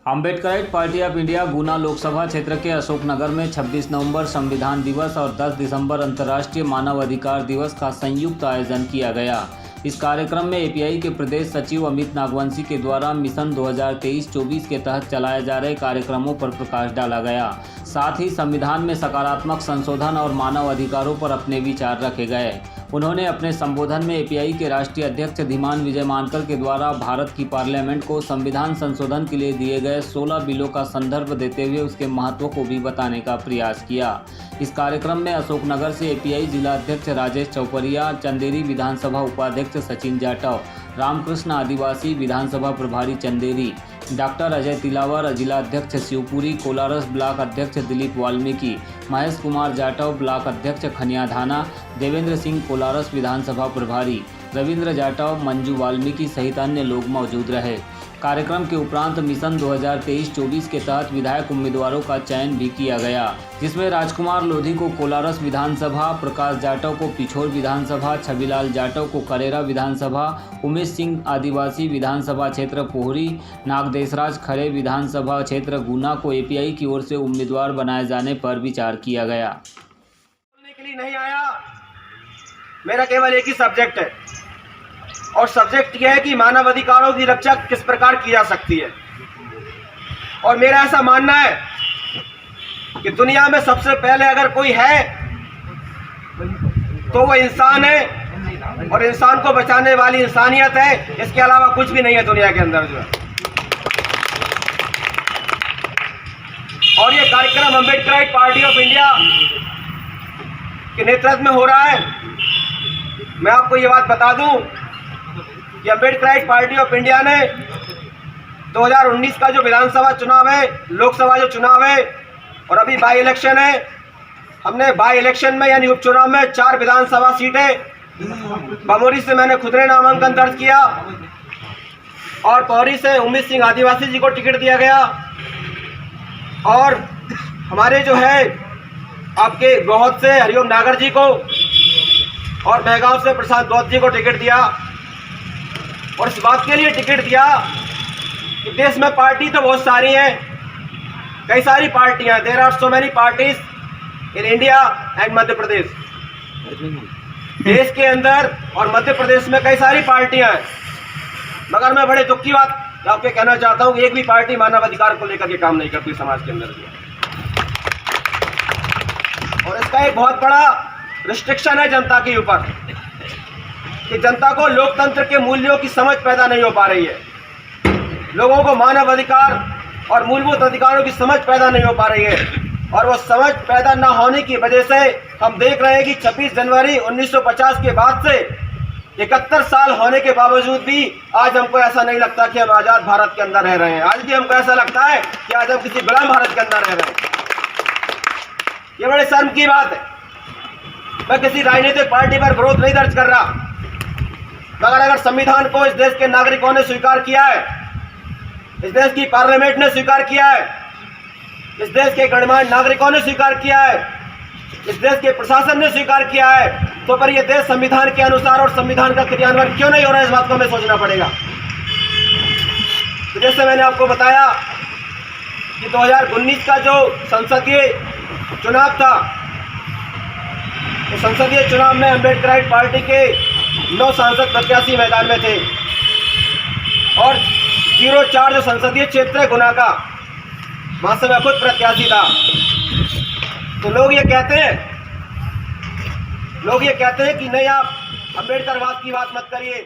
Ambedkarite party of India गुना लोकसभा क्षेत्र के अशोकनगर में 26 नवंबर संविधान दिवस और 10 दिसंबर अंतर्राष्ट्रीय मानव अधिकार दिवस का संयुक्त आयोजन किया गया। इस कार्यक्रम में एपीआई के प्रदेश सचिव अमित नागवंशी के द्वारा मिशन 2023-24 के तहत चलाए जा रहे कार्यक्रमों पर प्रकाश डाला गया। साथ ही संविधान में सकारात्मक संशोधन और मानव अधिकारों पर अपने विचार रखे गए। उन्होंने अपने संबोधन में एपीआई के राष्ट्रीय अध्यक्ष धीमान विजय मानकर के द्वारा भारत की पार्लियामेंट को संविधान संशोधन के लिए दिए गए 16 बिलों का संदर्भ देते हुए उसके महत्व को भी बताने का प्रयास किया। इस कार्यक्रम में अशोकनगर से एपीआई जिला अध्यक्ष राजेश चौपरिया, चंदेरी विधानसभा उपाध्यक्ष सचिन जाटव, रामकृष्ण आदिवासी विधानसभा प्रभारी चंदेरी, डॉक्टर अजय तिलावर, जिला अध्यक्ष शिवपुरी, कोलारस ब्लॉक अध्यक्ष दिलीप वाल्मीकि, महेश कुमार जाटव ब्लॉक अध्यक्ष खनियाधाना, देवेंद्र सिंह कोलारस विधानसभा प्रभारी, रविंद्र जाटव, मंजू वाल्मीकि सहित अन्य लोग मौजूद रहे। कार्यक्रम के उपरांत मिशन 2023-24 के तहत विधायक उम्मीदवारों का चयन भी किया गया, जिसमें राजकुमार लोधी को कोलारस विधानसभा, प्रकाश जाटव को पिछोर विधानसभा, छविलाल जाटव को करेरा विधानसभा, उमेश सिंह आदिवासी विधानसभा क्षेत्र पोहरी, नागदेशराज खरे विधानसभा क्षेत्र गुना को एपीआई की ओर से उम्मीदवार बनाए जाने पर विचार किया गया। बोलने के लिए नहीं आया, मेरा केवल एक ही सब्जेक्ट है और सब्जेक्ट यह है कि मानव अधिकारों की रक्षा किस प्रकार की जा सकती है। और मेरा ऐसा मानना है कि दुनिया में सबसे पहले अगर कोई है तो वो इंसान है और इंसान को बचाने वाली इंसानियत है। इसके अलावा कुछ भी नहीं है दुनिया के अंदर जो है। और ये कार्यक्रम अम्बेडकराइट पार्टी ऑफ इंडिया के नेतृत्व में हो रहा है। मैं आपको ये बात बता दूं कि अम्बेडकराइट पार्टी ऑफ इंडिया ने 2019 का जो विधानसभा चुनाव है, लोकसभा जो चुनाव है और अभी बाई इलेक्शन है, हमने बाई इलेक्शन में यानी उपचुनाव में 4 विधानसभा सीटें बमोरी से मैंने खुद ने नामांकन दर्ज किया और पौरी से उमेश सिंह आदिवासी जी को टिकट दिया गया और हमारे जो है आपके गोहद से हरिओम नागर जी को और महगांव से प्रसाद गौत जी को टिकट दिया। और इस बात के लिए टिकट दिया कि देश में पार्टी तो बहुत सारी हैं, कई सारी पार्टियां, there are so many parties in India and Madhya Pradesh. देश के अंदर और मध्य प्रदेश में कई सारी पार्टियां हैं, मगर मैं बड़े दुख की बात आपको कहना चाहता हूं कि एक भी पार्टी मानव अधिकार को लेकर के काम नहीं करती समाज के अंदर भी। और इसका एक बहुत बड़ा रिस्ट्रिक्शन है जनता के ऊपर कि जनता को लोकतंत्र के मूल्यों की समझ पैदा नहीं हो पा रही है। लोगों को मानव अधिकार और मूलभूत अधिकारों की समझ पैदा नहीं हो पा रही है और वो समझ पैदा न होने की वजह से हम देख रहे हैं कि 26 जनवरी 1950 के बाद से 71 साल होने के बावजूद भी आज हमको ऐसा नहीं लगता कि हम आज़ाद भारत के अंदर रह रहे हैं। आज भी हमको ऐसा लगता है कि आज हम किसी गुलाम भारत के अंदर रह रहे हैं। ये बड़े शर्म की बात है। मैं किसी राजनीतिक पार्टी पर विरोध नहीं दर्ज कर रहा, मगर अगर संविधान को इस देश के नागरिकों ने स्वीकार किया है, इस देश की पार्लियामेंट ने स्वीकार किया है, इस देश के गणमान्य नागरिकों ने स्वीकार किया है, इस देश के प्रशासन ने स्वीकार किया है, तो पर यह देश संविधान के अनुसार और संविधान का क्रियान्वयन क्यों नहीं हो रहा है, इस बात को हमें सोचना पड़ेगा। तो जैसे मैंने आपको बताया कि 2019 का जो संसदीय चुनाव था, तो संसदीय चुनाव में अम्बेडकराइट पार्टी के 9 सांसद प्रत्याशी मैदान में थे और 04 जो संसदीय क्षेत्र है गुना का, वहां से मैं खुद प्रत्याशी था। तो लोग ये कहते हैं कि नहीं, आप अम्बेडकरवाद की बात मत करिए,